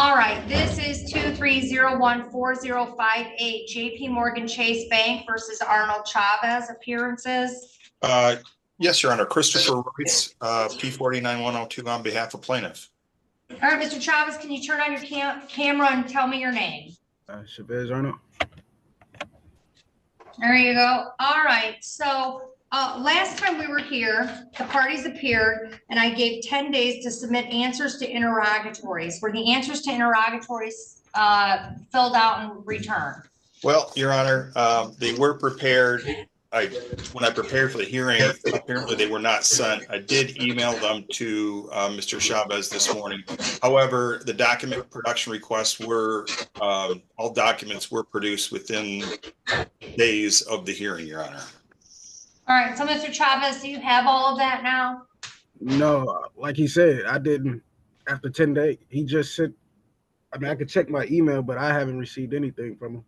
All right, this is 2301405 JP Morgan Chase Bank versus Arnold Chavez appearances. Yes, Your Honor. Christopher Royce, P49102 on behalf of plaintiff. All right, Mr. Chavez, can you turn on your camera and tell me your name? Chavez Arnold. There you go. All right, so last time we were here, the parties appeared and I gave 10 days to submit answers to interrogatories. Were the answers to interrogatories filled out and returned? Well, Your Honor, they were prepared. When I prepared for the hearing, apparently they were not sent. I did email them to Mr. Chavez this morning. However, the document production requests were, all documents were produced within days of the hearing, Your Honor. All right, so Mr. Chavez, do you have all of that now? No, like he said, I didn't. After 10 days, he just said, I mean, I could check my email, but I haven't received anything from him.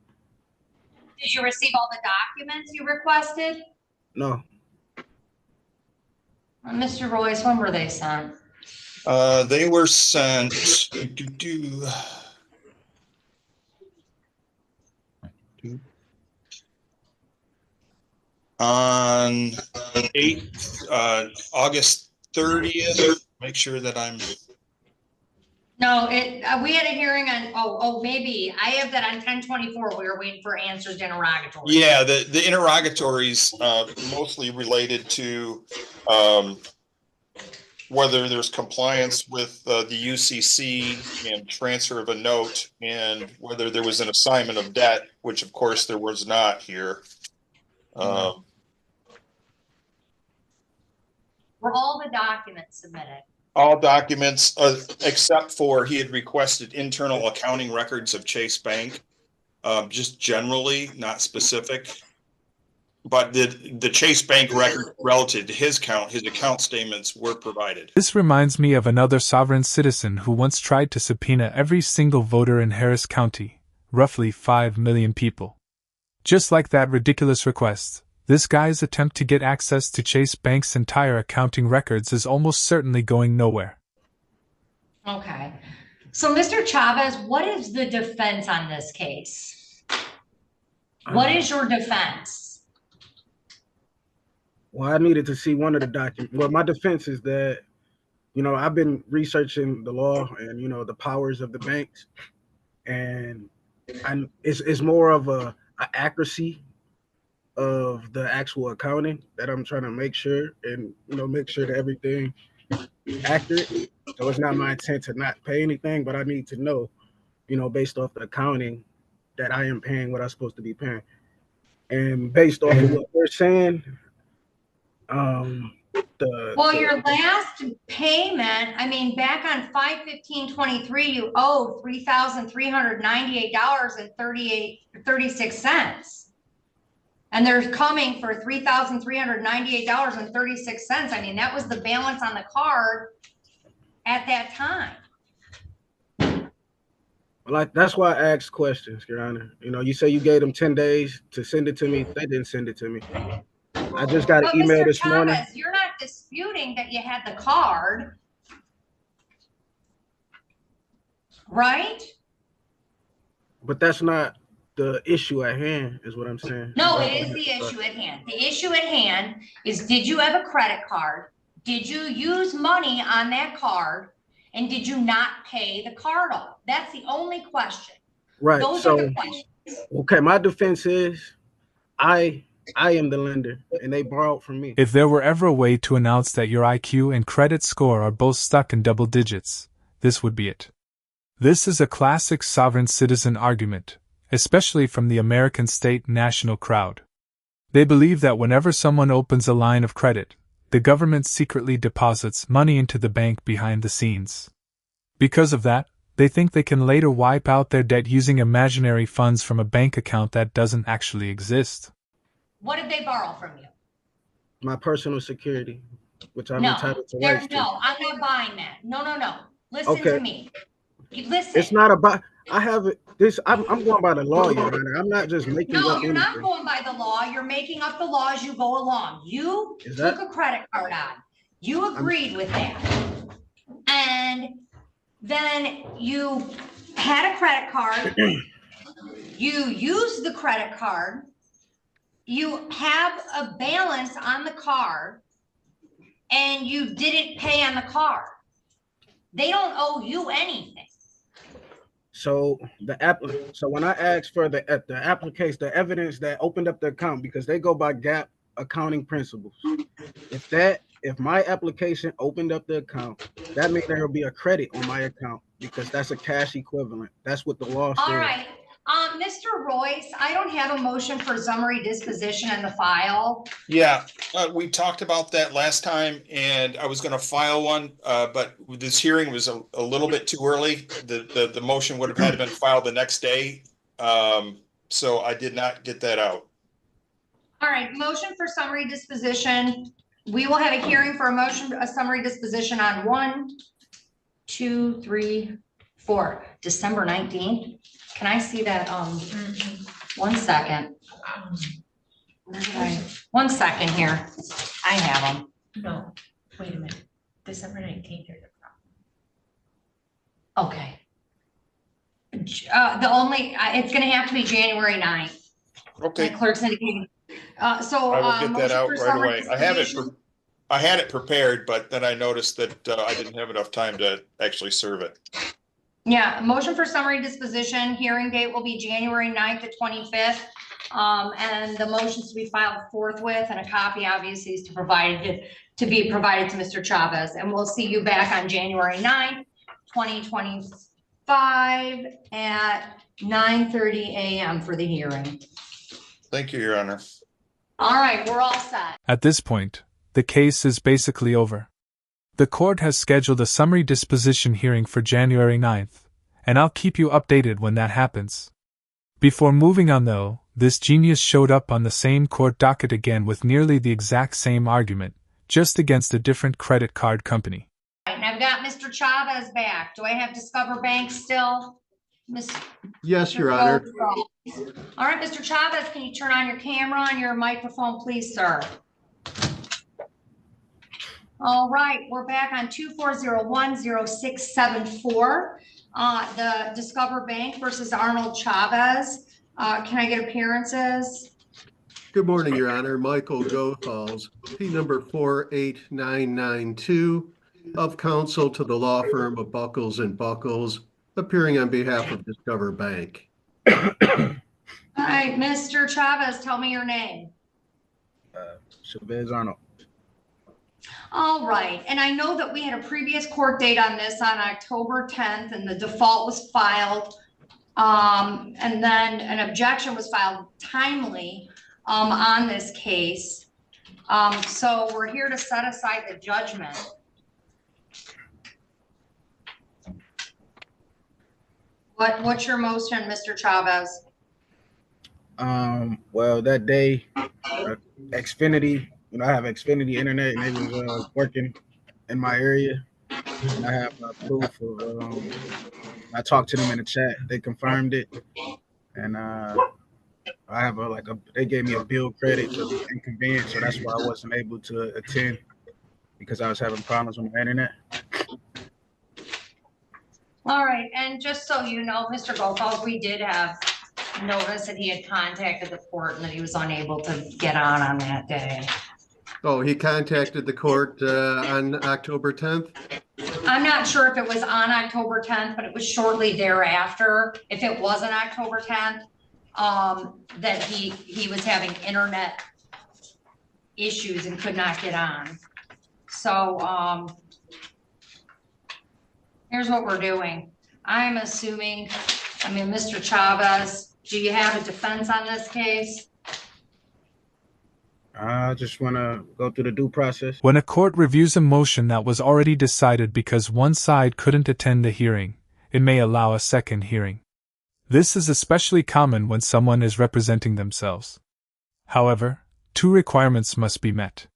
Did you receive all the documents you requested? No. Mr. Royce, when were they sent? They were sent on August 30th. Make sure that I'm. No, we had a hearing on, maybe I have that on 10/24. We were waiting for answers to interrogatories. Yeah, the interrogatories mostly related to whether there's compliance with the UCC and transfer of a note, and whether there was an assignment of debt, which of course there was not here. Were all the documents submitted? All documents, except for he had requested internal accounting records of Chase Bank, just generally, not specific. But the Chase Bank record relative to his account statements were provided. This reminds me of another sovereign citizen who once tried to subpoena every single voter in Harris County, roughly 5 million people. Just like that ridiculous request, this guy's attempt to get access to Chase Bank's entire accounting records is almost certainly going nowhere. Okay. So, Mr. Chavez, what is the defense on this case? What is your defense? Well, I needed to see one of the documents. Well, my defense is that, I've been researching the law and, the powers of the banks. And it's more of a accuracy of the actual accounting that I'm trying to make sure, and make sure that everything is accurate. So it's not my intent to not pay anything, but I need to know, based off the accounting, that I am paying what I'm supposed to be paying. And based off of what they're saying, your last payment, back on 5/15/23, you owed $3,398.36. And they're coming for $3,398.36. That was the balance on the card at that time. That's why I asked questions, Your Honor. You say you gave them 10 days to send it to me. They didn't send it to me. I just got an email this morning. You're not disputing that you had the card, right? But that's not the issue at hand, is what I'm saying. No, it is the issue at hand. The issue at hand is, did you have a credit card? Did you use money on that card? And did you not pay the card off? That's the only question. Right. Those are the questions. Okay, my defense is I am the lender, and they borrowed from me. If there were ever a way to announce that your IQ and credit score are both stuck in double digits, this would be it. This is a classic sovereign citizen argument, especially from the American state national crowd. They believe that whenever someone opens a line of credit, the government secretly deposits money into the bank behind the scenes. Because of that, they think they can later wipe out their debt using imaginary funds from a bank account that doesn't actually exist. What did they borrow from you? My personal security, which I'm entitled to rights to. No, I'm not buying that. No. Listen to me. Listen. It's not about. I have it. I'm going by the law, Your Honor. I'm not just making up anything. No, you're not going by the law. You're making up the law as you go along. You took a credit card on. You agreed with that. And then you had a credit card, you used the credit card, you have a balance on the card, and you didn't pay on the card. They don't owe you anything. So so when I asked for the application, the evidence that opened up the account, because they go by GAAP accounting principles. If my application opened up the account, that means there will be a credit on my account because that's a cash equivalent. That's what the law says. All right, Mr. Royce, I don't have a motion for summary disposition in the file. Yeah, we talked about that last time, and I was going to file one, but this hearing was a little bit too early. The motion would have had to been filed the next day, so I did not get that out. All right, motion for summary disposition. We will have a hearing for a summary disposition on 1, 2, 3, 4, December 19th. Can I see that? 1 second. Where did I? 1 second here. I have them. No, wait a minute. December 19th. Okay. It's gonna have to be January 9th. Okay, My clerk's indicating. I will get that out right away. I had it prepared, but then I noticed that I didn't have enough time to actually serve it. Yeah, motion for summary disposition, hearing date will be January 9th to 25th. And the motions to be filed forthwith, and a copy obviously is to be provided to Mr. Chavez. And we'll see you back on January 9th, 2025 at 9:30 a.m. for the hearing. Thank you, Your Honor. All right, we're all set. At this point, the case is basically over. The court has scheduled a summary disposition hearing for January 9th, and I'll keep you updated when that happens. Before moving on though, this genius showed up on the same court docket again with nearly the exact same argument, just against a different credit card company. And I've got Mr. Chavez back. Do I have Discover Bank still? Yes, Your Honor. All right, Mr. Chavez, can you turn on your camera and your microphone, please, sir? All right, we're back on 24010674. The Discover Bank versus Arnold Chavez. Can I get appearances? Good morning, Your Honor. Michael Goethals, P number 48992, of counsel to the law firm of Buckles and Buckles, appearing on behalf of Discover Bank. All right, Mr. Chavez, tell me your name. Chavez Arnold. All right, and I know that we had a previous court date on this on October 10th, and the default was filed, and then an objection was filed timely on this case. So we're here to set aside the judgment. What's your motion, Mr. Chavez? Well, that day, Xfinity, I have Xfinity internet, and it was working in my area. And I have proof of. I talked to them in the chat. They confirmed it, and I have they gave me a bill credit for the inconvenience, so that's why I wasn't able to attend because I was having problems with my internet. All right, and just so you know, Mr. Goethals, we did have notice that he had contacted the court and that he was unable to get on that day. Oh, he contacted the court on October 10th? I'm not sure if it was on October 10th, but it was shortly thereafter. If it wasn't October 10th, that he was having internet issues and could not get on. So here's what we're doing. I'm assuming, Mr. Chavez, do you have a defense on this case? I just want to go through the due process. When a court reviews a motion that was already decided because one side couldn't attend the hearing, it may allow a second hearing. This is especially common when someone is representing themselves. However, two requirements must be met.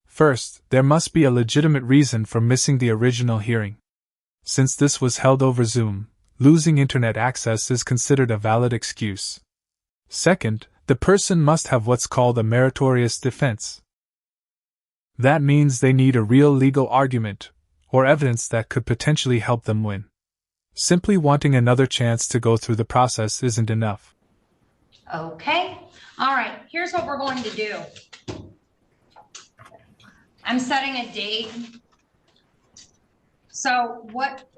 First, there must be a legitimate reason for missing the original hearing. Since this was held over Zoom, losing internet access is considered a valid excuse. Second, the person must have what's called a meritorious defense. That means they need a real legal argument, or evidence that could potentially help them win. Simply wanting another chance to go through the process isn't enough. Okay, all right, here's what we're going to do. I'm setting a date. So what,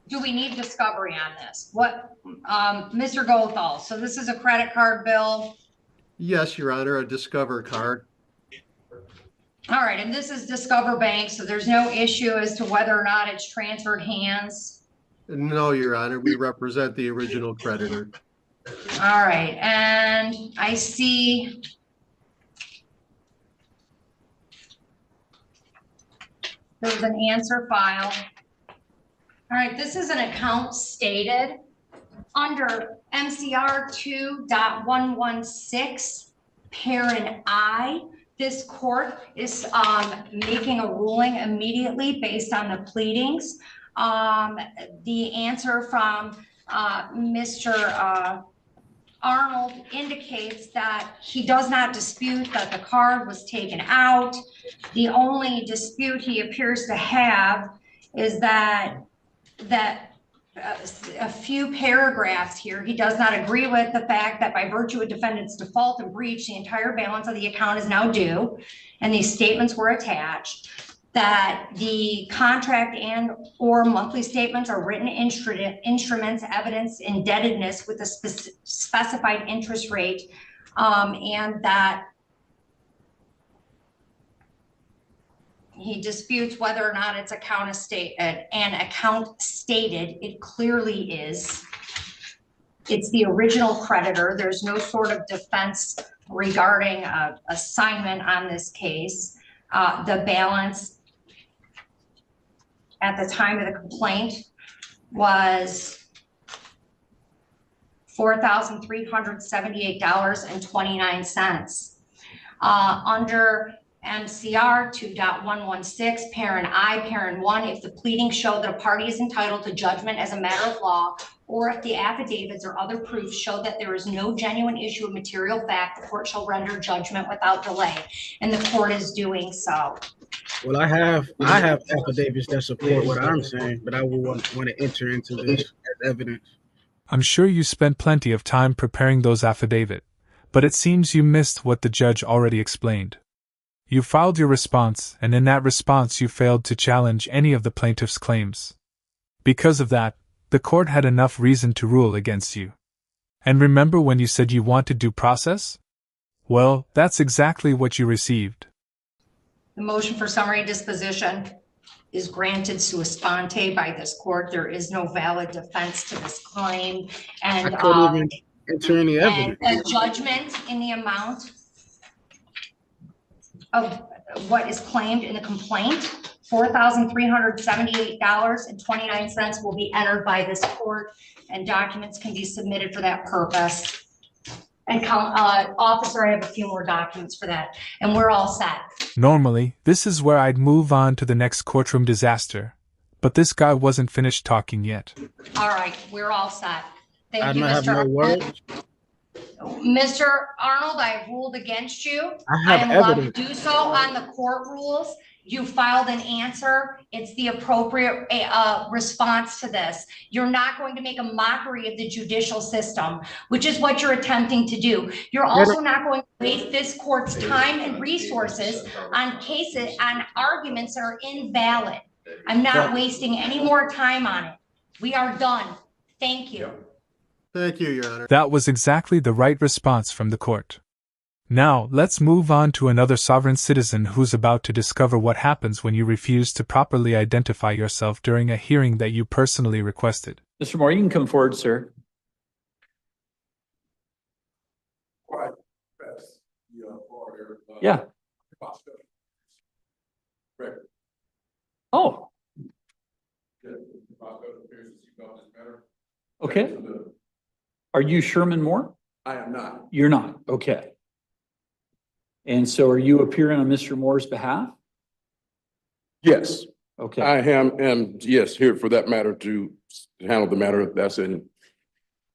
do we need discovery on this? What, Mr. Gothal, so this is a credit card bill. Yes, Your Honor, a Discover card. All right, and this is Discover Bank, so there's no issue as to whether or not it's transferred hands. No, Your Honor, we represent the original creditor. All right, and I see there's an answer file. All right, this is an account stated under MCR 2.116, parent I. This court is making a ruling immediately based on the pleadings. The answer from Mr. Arnold indicates that he does not dispute that the card was taken out. The only dispute he appears to have is that a few paragraphs here, he does not agree with the fact that by virtue of defendant's default and breach, the entire balance of the account is now due, and these statements were attached, that the contract and or monthly statements are written instruments, evidence indebtedness with a specified interest rate, and that he disputes whether or not it's account stated. It clearly is. It's the original creditor. There's no sort of defense regarding assignment on this case. The balance at the time of the complaint was $4,378.29. Under MCR 2.116, parent I, parent 1, if the pleadings show that a party is entitled to judgment as a matter of law, or if the affidavits or other proofs show that there is no genuine issue of material fact, the court shall render judgment without delay, and the court is doing so. Well, I have affidavits that support what I'm saying, but I will want to enter into this as evidence. I'm sure you spent plenty of time preparing those affidavits, but it seems you missed what the judge already explained. You filed your response, and in that response you failed to challenge any of the plaintiff's claims. Because of that, the court had enough reason to rule against you. And remember when you said you wanted due process? Well, that's exactly what you received. The motion for summary disposition is granted sua sponte by this court. There is no valid defense to this claim, and I couldn't even enter any evidence. And a judgment in the amount of what is claimed in the complaint, $4,378.29 will be entered by this court, and documents can be submitted for that purpose. And officer, I have a few more documents for that, and we're all set. Normally, this is where I'd move on to the next courtroom disaster, but this guy wasn't finished talking yet. All right, we're all set. Thank you, Mr. Arnold. Mr. Arnold, I have ruled against you. I am allowed to do so on the court rules. You filed an answer. It's the appropriate response to this. You're not going to make a mockery of the judicial system, which is what you're attempting to do. You're also not going to waste this court's time and resources on cases, on arguments that are invalid. I'm not wasting any more time on it. We are done. Thank you. Thank you, Your Honor. That was exactly the right response from the court. Now, let's move on to another sovereign citizen who's about to discover what happens when you refuse to properly identify yourself during a hearing that you personally requested. Mr. Moore, you can come forward, sir. Yeah. Oh. Okay. Are you Sherman Moore? I am not. You're not. Okay. And so are you appearing on Mr. Moore's behalf? Yes. Okay. I am yes, here for that matter to handle the matter that's at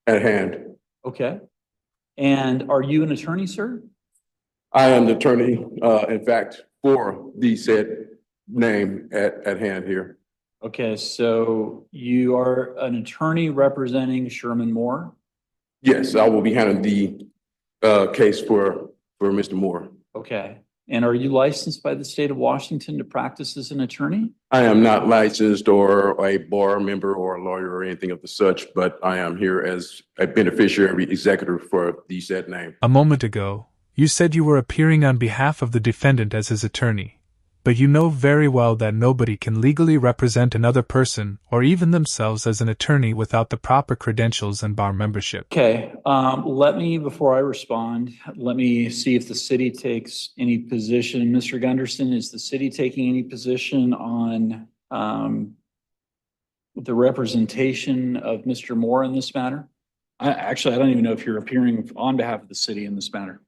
hand. Okay. And are you an attorney, sir? I am the attorney, in fact, for the said name at hand here. Okay, so you are an attorney representing Sherman Moore? Yes, I will be handling the case for Mr. Moore. Okay. And are you licensed by the state of Washington to practice as an attorney? I am not licensed or a bar member or a lawyer or anything of the such, but I am here as a beneficiary executor for the said name. A moment ago, you said you were appearing on behalf of the defendant as his attorney. But you know very well that nobody can legally represent another person or even themselves as an attorney without the proper credentials and bar membership. Okay, before I respond, let me see if the city takes any position. Mr. Gunderson, is the city taking any position on the representation of Mr. Moore in this matter? I don't even know if you're appearing on behalf of the city in this matter.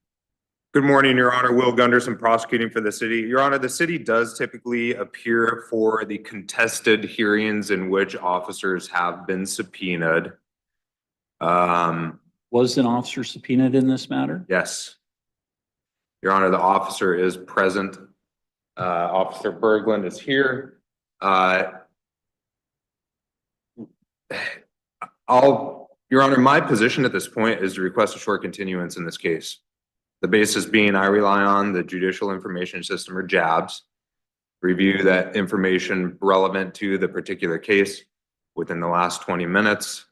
Good morning, Your Honor. Will Gunderson, prosecuting for the city. Your Honor, the city does typically appear for the contested hearings in which officers have been subpoenaed. Was an officer subpoenaed in this matter? Yes. Your Honor, the officer is present. Officer Berglund is here. Your Honor, my position at this point is to request a short continuance in this case. The basis being I rely on the Judicial Information System, or JABS, review that information relevant to the particular case. Within the last 20 minutes,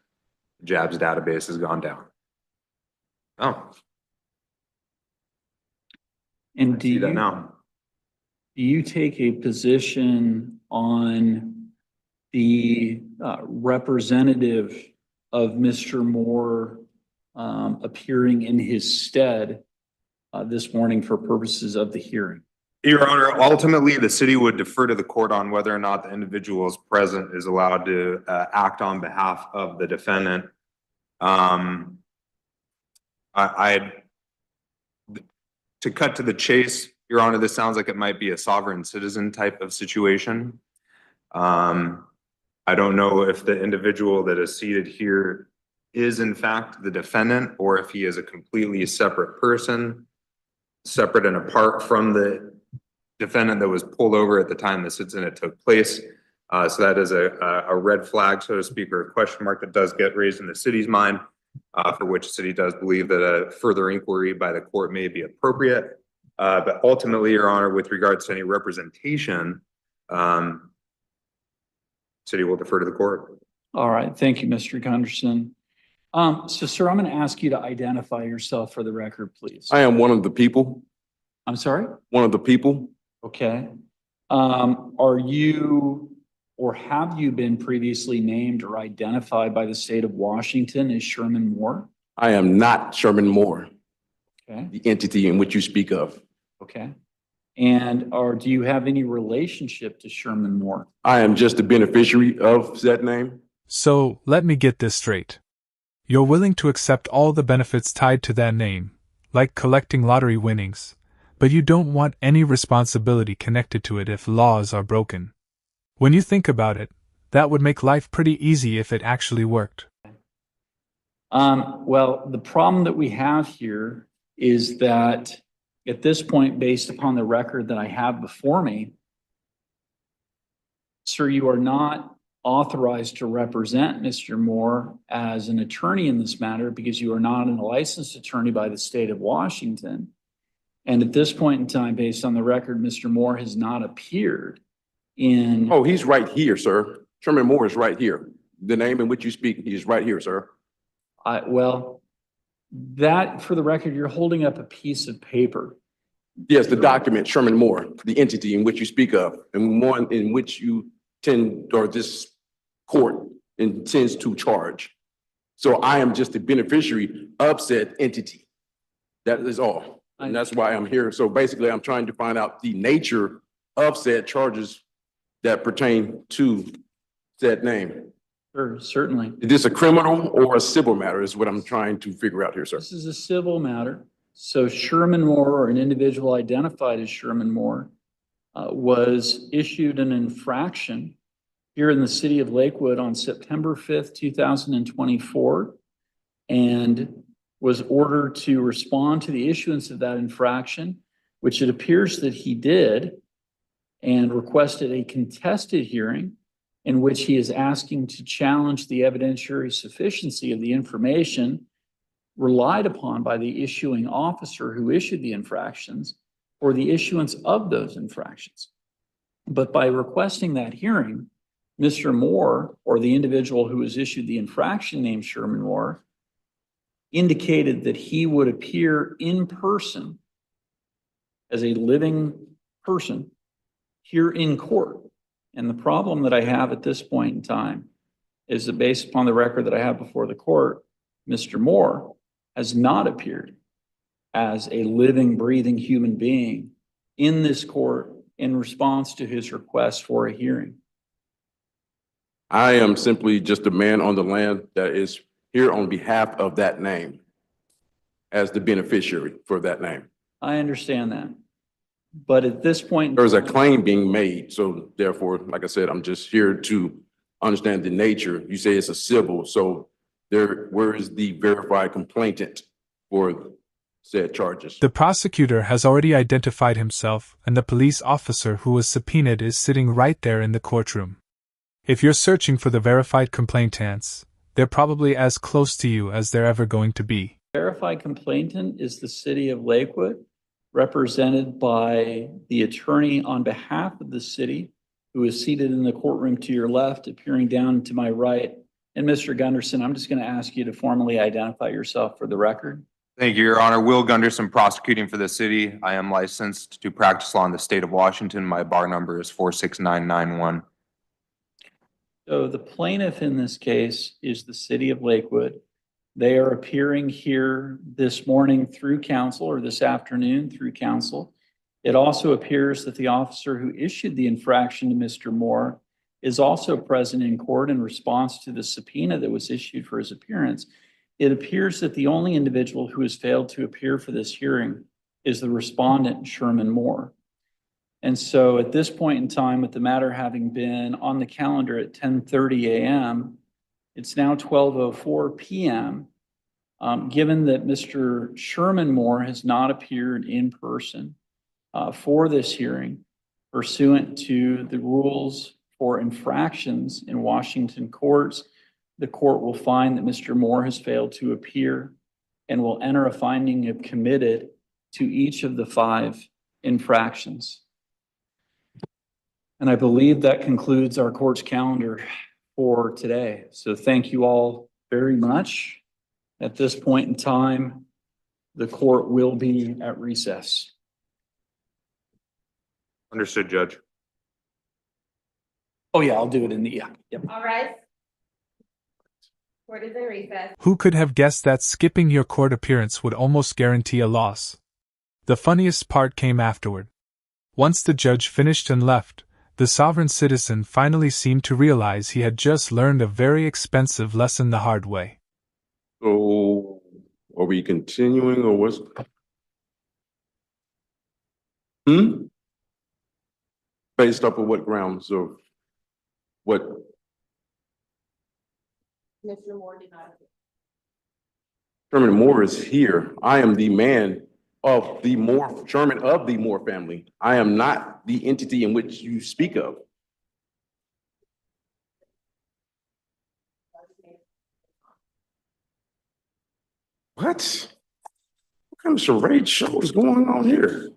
JABS database has gone down. Oh. And See that now. do you take a position on the representative of Mr. Moore appearing in his stead this morning for purposes of the hearing? Your Honor, ultimately, the city would defer to the court on whether or not the individual is present is allowed to act on behalf of the defendant. To cut to the chase, Your Honor, this sounds like it might be a sovereign citizen type of situation. I don't know if the individual that is seated here is in fact the defendant, or if he is a completely separate person, separate and apart from the defendant that was pulled over at the time this incident took place. So that is a red flag, so to speak, or a question mark that does get raised in the city's mind, for which the city does believe that a further inquiry by the court may be appropriate. But ultimately, Your Honor, with regards to any representation, city will defer to the court. All right. Thank you, Mr. Gunderson. So, sir, I'm going to ask you to identify yourself for the record, please. I am one of the people. I'm sorry? One of the people. Okay. Are you or have you been previously named or identified by the state of Washington as Sherman Moore? I am not Sherman Moore, Okay. the entity in which you speak of. Okay. And do you have any relationship to Sherman Moore? I am just the beneficiary of that name. So, let me get this straight. You're willing to accept all the benefits tied to that name, like collecting lottery winnings, but you don't want any responsibility connected to it if laws are broken. When you think about it, that would make life pretty easy if it actually worked. Well, the problem that we have here is that at this point, based upon the record that I have before me, sir, you are not authorized to represent Mr. Moore as an attorney in this matter because you are not a licensed attorney by the state of Washington. And at this point in time, based on the record, Mr. Moore has not appeared in. Oh, he's right here, sir. Sherman Moore is right here. The name in which you speak, he's right here, sir. Well, that, for the record, you're holding up a piece of paper. Yes, the document, Sherman Moore, the entity in which you speak of, and one in which you tend, or this court intends to charge. So I am just the beneficiary of said entity. That is all. And that's why I'm here. So basically, I'm trying to find out the nature of said charges that pertain to said name. Sure, certainly. Is this a criminal or a civil matter is what I'm trying to figure out here, sir. This is a civil matter. So Sherman Moore, or an individual identified as Sherman Moore, was issued an infraction here in the city of Lakewood on September 5th, 2024, and was ordered to respond to the issuance of that infraction, which it appears that he did, and requested a contested hearing. in which he is asking to challenge the evidentiary sufficiency of the information relied upon by the issuing officer who issued the infractions or the issuance of those infractions. But by requesting that hearing, Mr. Moore, or the individual who has issued the infraction named Sherman Moore, indicated that he would appear in person as a living person here in court. And the problem that I have at this point in time is that based upon the record that I have before the court, Mr. Moore has not appeared as a living, breathing human being in this court in response to his request for a hearing. I am simply just a man on the land that is here on behalf of that name as the beneficiary for that name. I understand that. But at this point, There's a claim being made. So therefore, like I said, I'm just here to understand the nature. You say it's a civil, so where is the verified complainant for said charges? The prosecutor has already identified himself, and the police officer who was subpoenaed is sitting right there in the courtroom. If you're searching for the verified complainants, they're probably as close to you as they're ever going to be. verified complainant is the city of Lakewood, represented by the attorney on behalf of the city, who is seated in the courtroom to your left, appearing down to my right. And Mr. Gunderson, I'm just going to ask you to formally identify yourself for the record. Thank you, Your Honor. Will Gunderson, prosecuting for the city. I am licensed to practice law in the state of Washington. My bar number is 46991. So the plaintiff in this case is the city of Lakewood. They are appearing here this morning through counsel, or this afternoon through counsel. It also appears that the officer who issued the infraction to Mr. Moore is also present in court in response to the subpoena that was issued for his appearance. It appears that the only individual who has failed to appear for this hearing is the respondent, Sherman Moore. And so at this point in time, with the matter having been on the calendar at 10:30 a.m., it's now 12:04 p.m. Given that Mr. Sherman Moore has not appeared in person for this hearing, pursuant to the rules for infractions in Washington courts, the court will find that Mr. Moore has failed to appear and will enter a finding of committed to each of the 5 infractions. And I believe that concludes our court's calendar for today. So thank you all very much. At this point in time, the court will be at recess. Understood, Judge. Oh yeah, I'll do it in the, yep. All right. Court is in recess. Who could have guessed that skipping your court appearance would almost guarantee a loss? The funniest part came afterward. Once the judge finished and left, the sovereign citizen finally seemed to realize he had just learned a very expensive lesson the hard way. So are we continuing or what's? Based off of what grounds of what? Mr. Moore did not appear. Sherman Moore is here. I am the man of the Moore, Sherman of the Moore family. I am not the entity in which you speak of. What? What kind of charade show is going on here?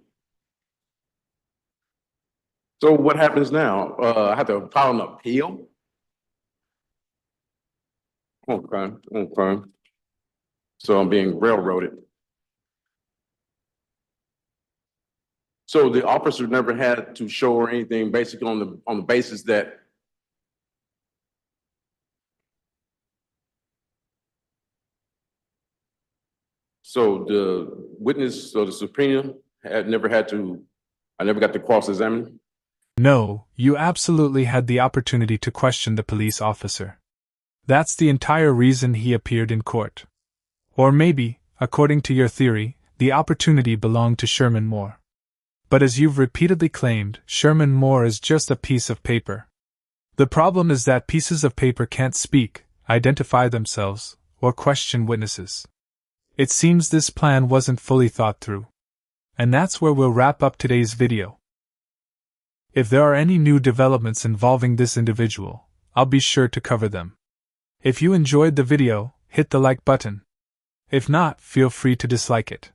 So what happens now? I have to file an appeal? Okay. So I'm being railroaded. So the officer never had to show or anything, basically on the basis that so the witness or the subpoena I never got to cross-examine? No, you absolutely had the opportunity to question the police officer. That's the entire reason he appeared in court. Or maybe, according to your theory, the opportunity belonged to Sherman Moore. But as you've repeatedly claimed, Sherman Moore is just a piece of paper. The problem is that pieces of paper can't speak, identify themselves, or question witnesses. It seems this plan wasn't fully thought through. And that's where we'll wrap up today's video. If there are any new developments involving this individual, I'll be sure to cover them. If you enjoyed the video, hit the like button. If not, feel free to dislike it.